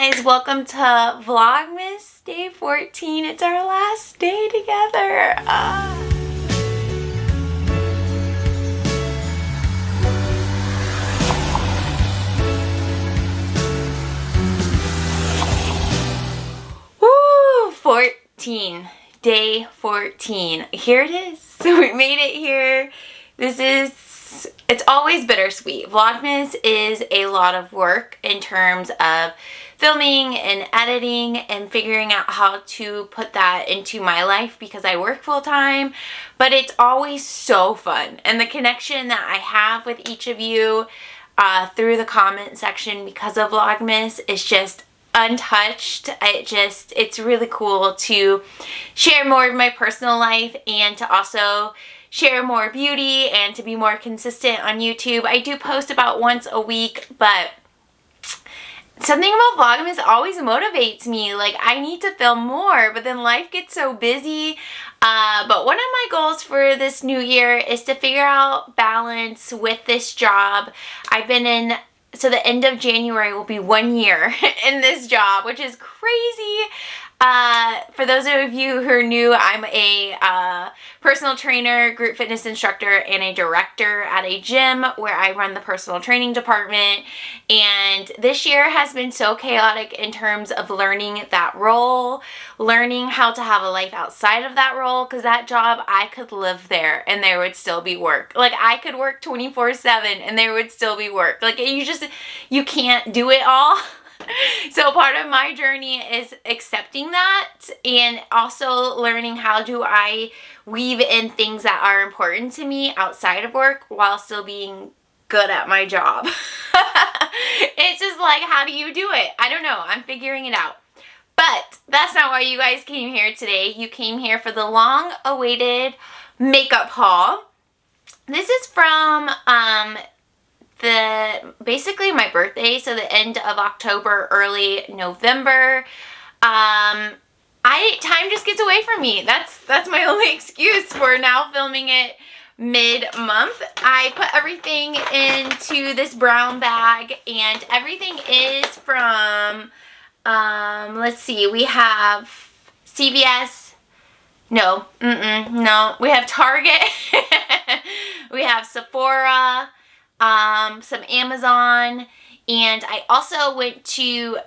guys, welcome to Vlogmas day 14. It's our last day together. Woo! 14. Day 14. Here it is. So we made it here. It's always bittersweet. Vlogmas is a lot of work in terms of filming and editing and figuring out how to put that into my life because I work full time, but it's always so fun. And the connection that I have with each of you through the comment section because of Vlogmas is just untouched. It's really cool to share more of my personal life and to also share more beauty and to be more consistent on YouTube. I do post about once a week, but something about Vlogmas always motivates me. Like, I need to film more, but then life gets so busy. But one of my goals for this new year is to figure out balance with this job. So the end of January will be 1 year in this job, which is crazy. For those of you who are new, I'm a personal trainer, group fitness instructor, and a director at a gym where I run the personal training department. And this year has been so chaotic in terms of learning that role, learning how to have a life outside of that role, because that job, I could live there and there would still be work. Like, I could work 24/7 and there would still be work. Like, you can't do it all. So part of my journey is accepting that and also learning how do I weave in things that are important to me outside of work while still being good at my job. It's just like, how do you do it? I don't know. I'm figuring it out. But that's not why you guys came here today. You came here for the long-awaited makeup haul. This is from basically my birthday, so the end of October, early November. Time just gets away from me. That's my only excuse for now filming it mid-month. I put everything into this brown bag, and everything is from let's see, we have CVS. No, we have Target. We have Sephora. Some Amazon, and I also went to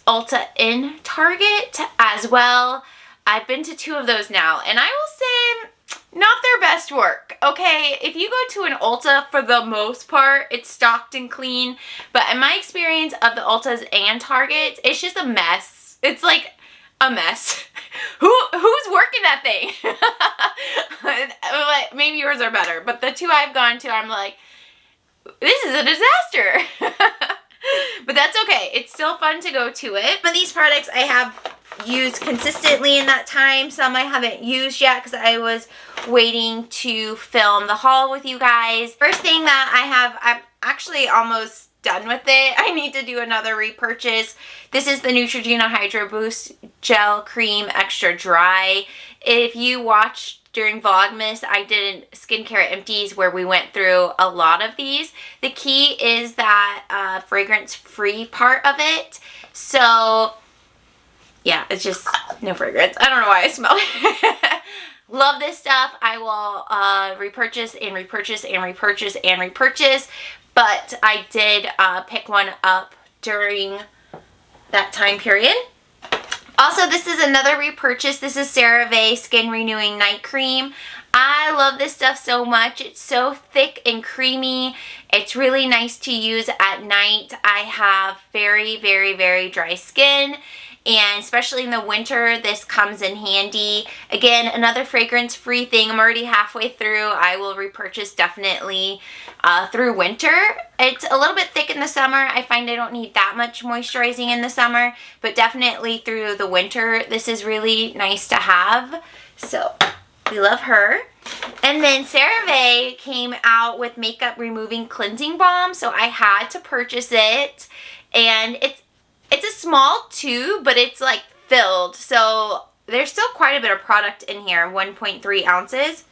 Ulta in Target as well. I've been to 2 of those now, and I will say, not their best work, okay? If you go to an Ulta, for the most part, it's stocked and clean, but in my experience of the Ultas and Targets, it's just a mess. It's like a mess. Who's working that thing? Maybe yours are better, but the 2 I've gone to, I'm like, this is a disaster. But that's okay. It's still fun to go to it. But these products I have used consistently in that time. Some I haven't used yet because I was waiting to film the haul with you guys. First thing that I'm actually almost done with it. I need to do another repurchase. This is the Neutrogena Hydro Boost Gel Cream Extra Dry. If you watched during Vlogmas, I did skincare empties where we went through a lot of these. The key is that fragrance-free part of it. So, yeah, it's just no fragrance. I don't know why I smell it. Love this stuff. I will repurchase and repurchase and repurchase and repurchase. But I did pick one up during that time period. Also, this is another repurchase. This is CeraVe Skin Renewing Night Cream. I love this stuff so much. It's so thick and creamy. It's really nice to use at night. I have very, very, very dry skin, and especially in the winter, this comes in handy. Again, another fragrance-free thing. I'm already halfway through. I will repurchase definitely through winter. It's a little bit thick in the summer. I find I don't need that much moisturizing in the summer, but definitely through the winter, this is really nice to have. So, we love her. And then CeraVe came out with Makeup Removing Cleansing Balm, so I had to purchase it. And it's a small tube, but it's like filled. So there's still quite a bit of product in here, 1.3 ounces.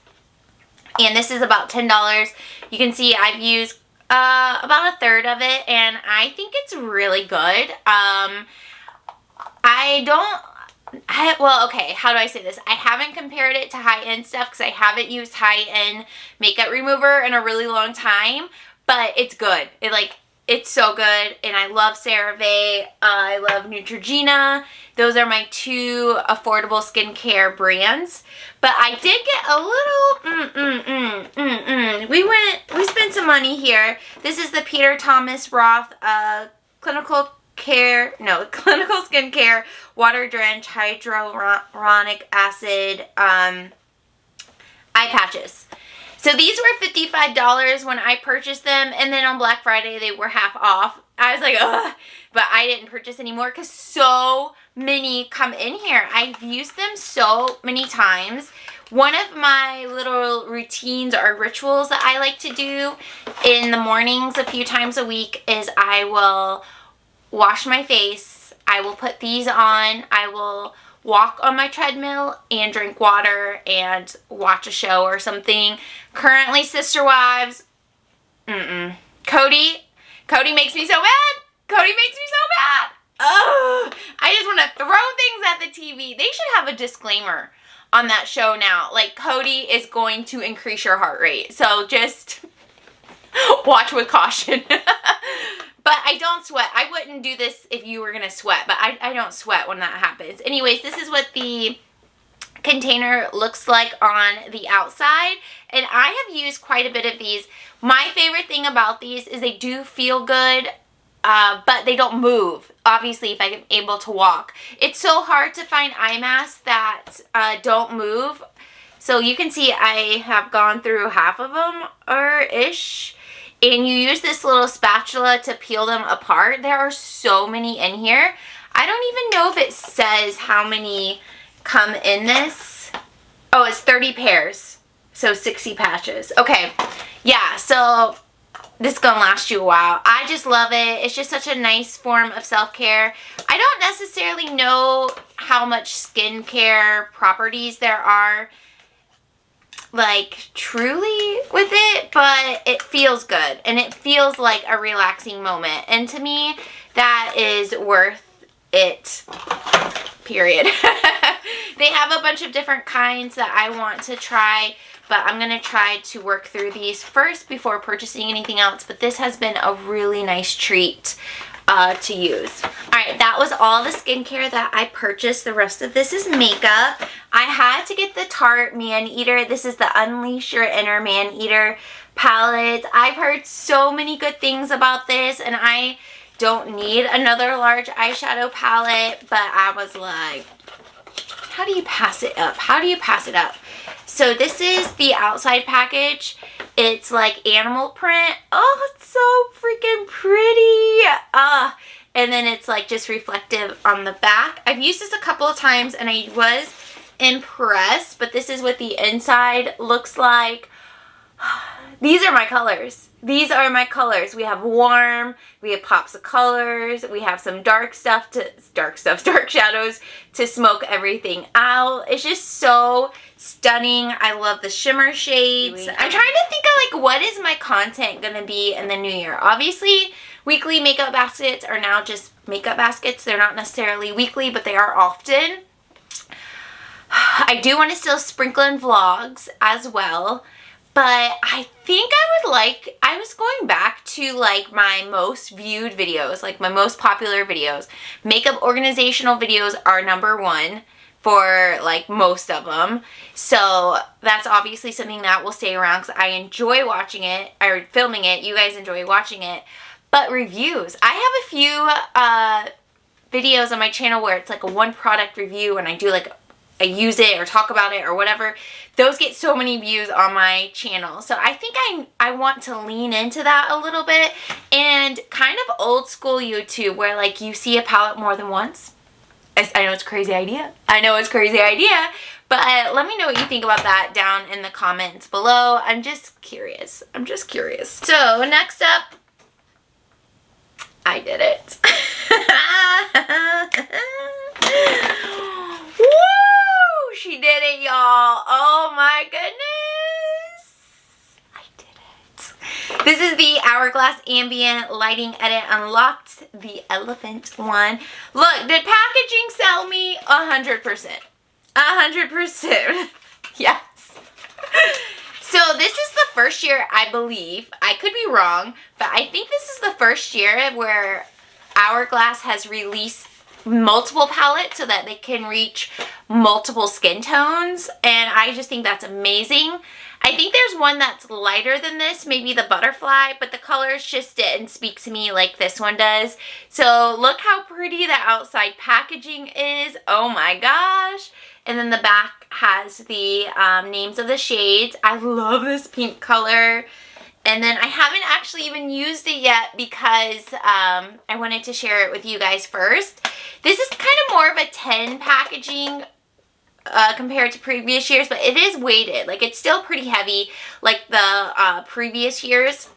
And this is about $10. You can see I've used about a third of it, and I think it's really good. Well, okay, how do I say this? I haven't compared it to high-end stuff because I haven't used high-end makeup remover in a really long time, but it's good. It's so good, and I love CeraVe. I love Neutrogena. Those are my two affordable skincare brands. But I did get a little, we spent some money here. This is the Peter Thomas Roth Clinical Skincare Water Drench Hyaluronic Acid eye patches. So these were $55 when I purchased them, and then on Black Friday they were half off. I was like, ugh, but I didn't purchase anymore because so many come in here. I've used them so many times. One of my little routines or rituals that I like to do in the mornings a few times a week is I will wash my face, I will put these on, I will walk on my treadmill and drink water and watch a show or something. Currently, Sister Wives, Cody makes me so mad. Cody makes me so mad. Ugh, I just want to throw things at the TV. They should have a disclaimer on that show now. Like, Cody is going to increase your heart rate. So just watch with caution. But I don't sweat. I wouldn't do this if you were going to sweat, but I don't sweat when that happens. Anyways, this is what the container looks like on the outside, and I have used quite a bit of these. My favorite thing about these is they do feel good, but they don't move, obviously, if I'm able to walk. It's so hard to find eye masks that don't move. So you can see I have gone through half of them, or ish. And you use this little spatula to peel them apart. There are so many in here. I don't even know if it says how many come in this. Oh, it's 30 pairs. So 60 patches. Okay. Yeah, so this is gonna last you a while. I just love it. It's just such a nice form of self-care. I don't necessarily know how much skincare properties there are, like, truly with it, but it feels good and it feels like a relaxing moment, and to me that is worth it, period. They have a bunch of different kinds that I want to try, but I'm gonna try to work through these first before purchasing anything else. But this has been a really nice treat to use. Alright, that was all the skincare that I purchased. The rest of this is makeup. I had to get the Tarte Man Eater. This is the Unleash Your Inner Man Eater palette. I've heard so many good things about this, and I don't need another large eyeshadow palette, but I was like, how do you pass it up? How do you pass it up? So this is the outside package. It's like animal print. Oh, it's so freaking pretty. And then it's like just reflective on the back. I've used this a couple of times and I was impressed, but this is what the inside looks like. These are my colors. These are my colors. We have warm, we have pops of colors, we have some dark shadows to smoke everything out. It's just so stunning. I love the shimmer shades. I'm trying to think of like, what is my content gonna be in the new year? Obviously, weekly makeup baskets are now just makeup baskets. They're not necessarily weekly, but they are often. I do want to still sprinkle in vlogs as well. But I think I was going back to like my most viewed videos, like my most popular videos. Makeup organizational videos are #1 for like most of them. So that's obviously something that will stay around because I enjoy watching it, or filming it. You guys enjoy watching it. But reviews. I have a few videos on my channel where it's like a one product review and I do like I use it or talk about it or whatever. Those get so many views on my channel. So I think I want to lean into that a little bit, and kind of old school YouTube where like you see a palette more than once. I know it's a crazy idea. I know it's a crazy idea, but let me know what you think about that down in the comments below. I'm just curious. I'm just curious. So next up, I did it. Woo! She did it, y'all. Oh my goodness. I did it. This is the Hourglass Ambient Lighting Edit Unlocked, the elephant one. Look, did packaging sell me? 100%. 100%. Yes. So this is the first year, I believe, I could be wrong, but I think this is the first year where Hourglass has released multiple palettes so that they can reach multiple skin tones, and I just think that's amazing. I think there's one that's lighter than this, maybe the butterfly, but the colors just didn't speak to me like this one does. So look how pretty the outside packaging is. Oh my gosh. And then the back has the names of the shades. I love this pink color. And then I haven't actually even used it yet because I wanted to share it with you guys first. This is kind of more of a 10 packaging compared to previous years, but it is weighted. Like, it's still pretty heavy like the previous years.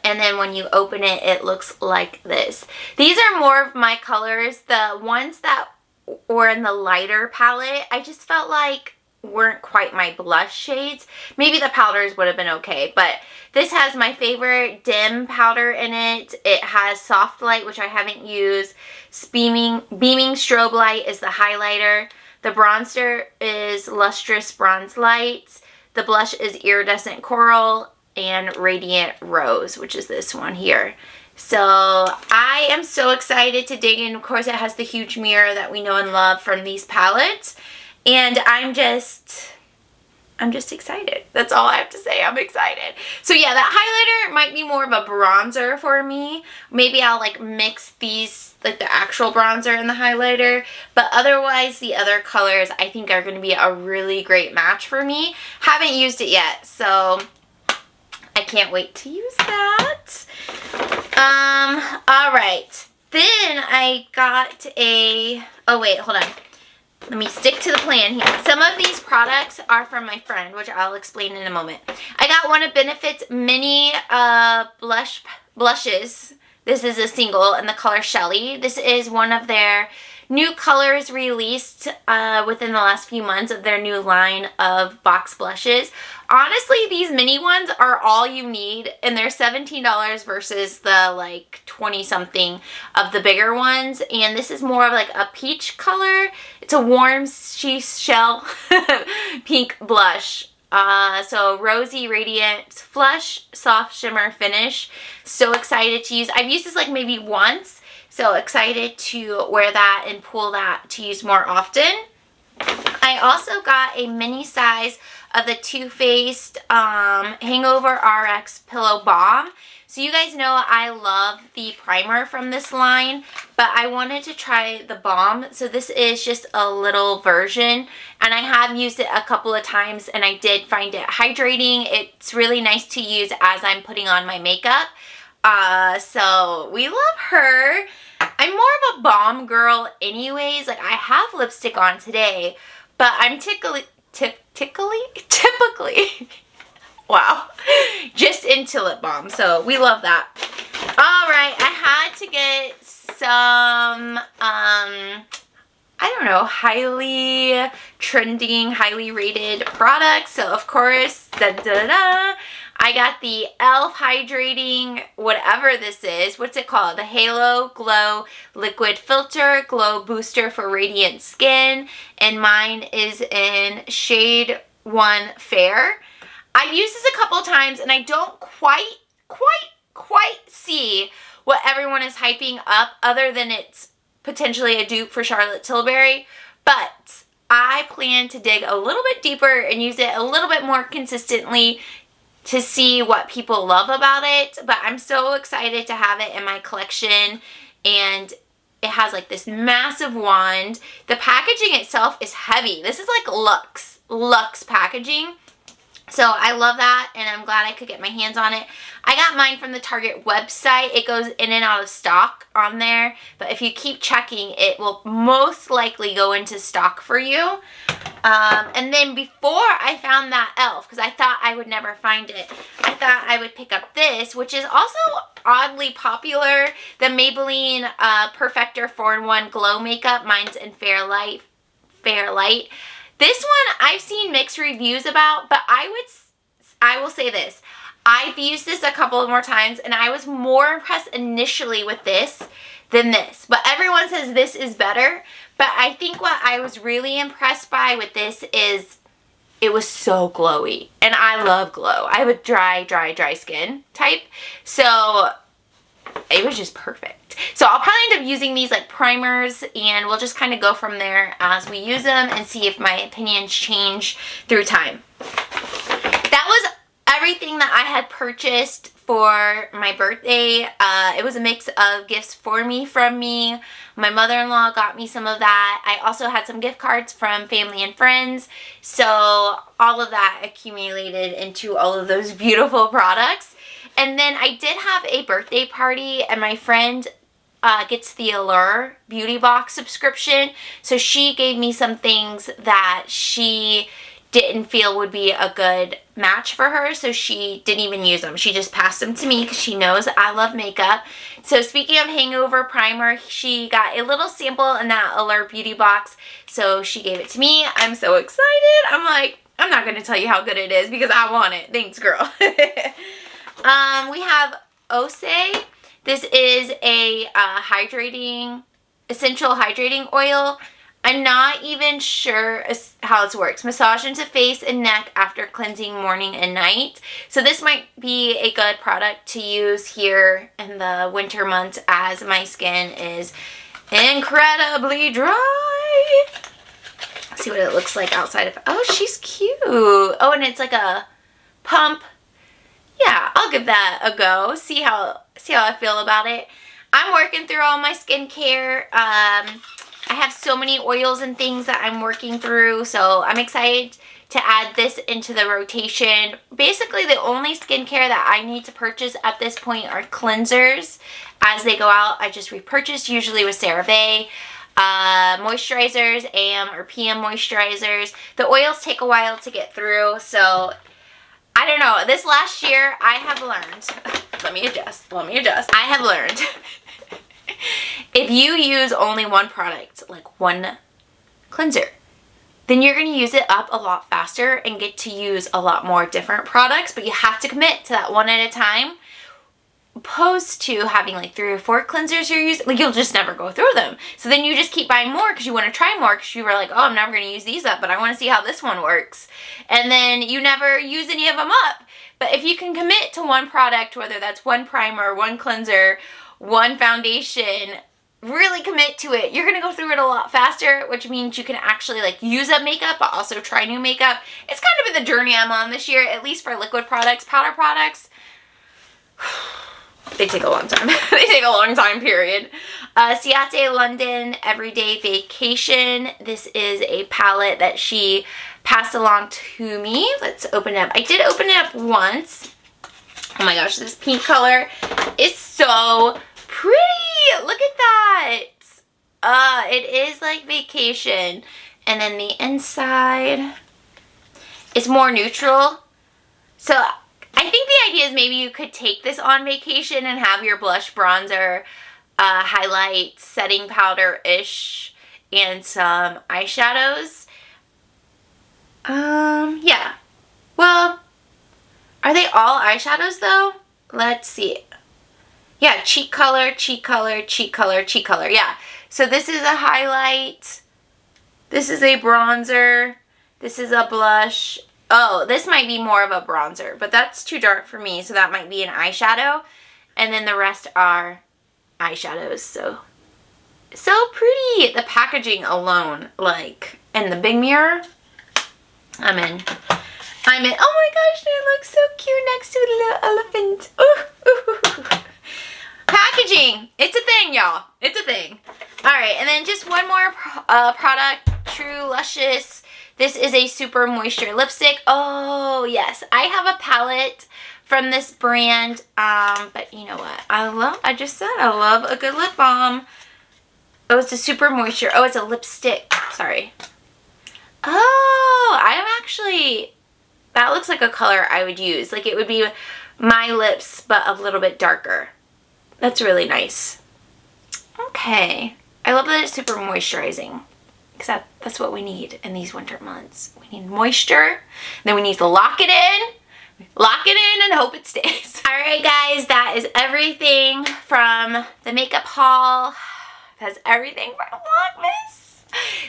And then when you open it, it looks like this. These are more of my colors. The ones that were in the lighter palette, I just felt like weren't quite my blush shades. Maybe the powders would have been okay, but this has my favorite dim powder in it. It has Soft Light, which I haven't used. Beaming Strobe Light is the highlighter. The bronzer is Lustrous Bronze Light. The blush is Iridescent Coral and Radiant Rose, which is this one here. So I am so excited to dig in. Of course, it has the huge mirror that we know and love from these palettes. And I'm just excited. That's all I have to say. I'm excited. So yeah, that highlighter might be more of a bronzer for me. Maybe I'll like mix these, like the actual bronzer and the highlighter. But otherwise, the other colors I think are going to be a really great match for me. Haven't used it yet, so I can't wait to use that. All right. Then I got a, oh wait, hold on. Let me stick to the plan here. Some of these products are from my friend, which I'll explain in a moment. I got one of Benefit's mini blushes. This is a single in the color Shelly. This is one of their new colors released within the last few months of their new line of box blushes. Honestly, these mini ones are all you need, and they're $17 versus the like 20 something of the bigger ones. And this is more of like a peach color. It's a warm shell pink blush. So rosy, radiant, flush, soft shimmer finish. So excited to use. I've used this like maybe once. So excited to wear that and pull that to use more often. I also got a mini size of the Too Faced Hangover RX Pillow Balm. So you guys know I love the primer from this line, but I wanted to try the balm. So this is just a little version, and I have used it a couple of times, and I did find it hydrating. It's really nice to use as I'm putting on my makeup. So we love her. I'm more of a balm girl anyways. Like, I have lipstick on today, but I'm typically wow, just into lip balm. So we love that. All right, I had to get some I don't know, highly trending, highly rated products. So of course, I got the e.l.f. hydrating, whatever this is. What's it called? The Halo Glow Liquid Filter Glow Booster for Radiant Skin. And mine is in shade 1 Fair. I've used this a couple times, and I don't quite see what everyone is hyping up, other than it's potentially a dupe for Charlotte Tilbury. But I plan to dig a little bit deeper and use it a little bit more consistently to see what people love about it. But I'm so excited to have it in my collection, and it has like this massive wand. The packaging itself is heavy. This is like luxe packaging. So I love that, and I'm glad I could get my hands on it. I got mine from the Target website. It goes in and out of stock on there, but if you keep checking, it will most likely go into stock for you. And then before I found that e.l.f., because I thought I would never find it, I thought I would pick up this, which is also oddly popular, the Maybelline Perfector 4-in-1 Glow Makeup. Mine's in Fair Light. This one I've seen mixed reviews about, but I will say this. I've used this a couple more times, and I was more impressed initially with this than this. But everyone says this is better. But I think what I was really impressed by with this is it was so glowy. And I love glow. I have a dry skin type. So it was just perfect. So I'll probably end up using these like primers, and we'll just kind of go from there as we use them and see if my opinions change through time. That was everything that I had purchased for my birthday. It was a mix of gifts for me from me. My mother-in-law got me some of that. I also had some gift cards from family and friends. So all of that accumulated into all of those beautiful products. And then I did have a birthday party, and my friend gets the Allure beauty box subscription. So she gave me some things that she didn't feel would be a good match for her, so she didn't even use them. She just passed them to me because she knows I love makeup. So speaking of hangover primer, she got a little sample in that Allure beauty box, so she gave it to me. I'm so excited. I'm like, I'm not going to tell you how good it is because I want it. Thanks, girl. We have Osé. This is a essential hydrating oil. I'm not even sure how this works. Massage into face and neck after cleansing morning and night. So this might be a good product to use here in the winter months as my skin is incredibly dry. Let's see what it looks like outside of. Oh, she's cute. Oh, and it's like a pump. Yeah, I'll give that a go. See how I feel about it. I'm working through all my skincare. I have so many oils and things that I'm working through, so I'm excited to add this into the rotation. Basically, the only skincare that I need to purchase at this point are cleansers. As they go out, I just repurchase, usually with CeraVe. Moisturizers, AM or PM moisturizers. The oils take a while to get through, so I don't know. This last year, I have learned. Let me adjust. I have learned. If you use only one product, like one cleanser, then you're going to use it up a lot faster and get to use a lot more different products, but you have to commit to that one at a time, opposed to having like 3 or 4 cleansers you're using. Like, you'll just never go through them. So then you just keep buying more because you want to try more, because you were like, oh, I'm never going to use these up, but I want to see how this one works. And then you never use any of them up. But if you can commit to one product, whether that's one primer, one cleanser, one foundation, really commit to it, you're gonna go through it a lot faster, which means you can actually like use up makeup but also try new makeup. It's kind of been the journey I'm on this year, at least for liquid products. Powder products, they take a long time. They take a long time, period. Ciate London Everyday Vacation. This is a palette that she passed along to me. Let's open it up. I did open it up once. Oh my gosh, this pink color is so pretty. Look at that. It is like vacation. And then the inside is more neutral. So I think the idea is maybe you could take this on vacation and have your blush, bronzer, highlight, setting powder-ish, and some eyeshadows. Yeah. Well, are they all eyeshadows though? Let's see. Yeah, cheek color, cheek color, cheek color, cheek color. Yeah. So this is a highlight. This is a bronzer. This is a blush. Oh, this might be more of a bronzer, but that's too dark for me, so that might be an eyeshadow. And then the rest are eyeshadows. So pretty. The packaging alone, like, and the big mirror, I'm in. Oh my gosh, it looks so cute next to a little elephant. Ooh. Packaging. It's a thing, y'all. It's a thing. Alright, and then just one more product. True Luscious. This is a super moisture lipstick. Oh, yes. I have a palette from this brand. But you know what? I just said I love a good lip balm. Oh, it's a super moisture. Oh, it's a lipstick. Sorry. Oh, I'm actually... That looks like a color I would use. Like, it would be my lips, but a little bit darker. That's really nice. Okay. I love that it's super moisturizing. Because that's what we need in these winter months. We need moisture. Then we need to lock it in. lock it in and hope it stays. Alright guys, that is everything from the makeup haul. That's everything from Vlogmas.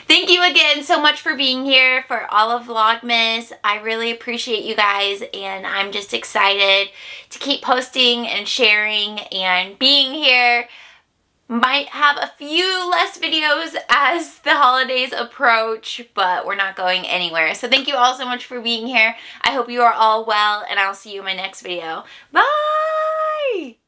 Thank you again so much for being here for all of Vlogmas. I really appreciate you guys, and I'm just excited to keep posting and sharing and being here. Might have a few less videos as the holidays approach, but we're not going anywhere. So thank you all so much for being here. I hope you are all well, and I'll see you in my next video. Bye!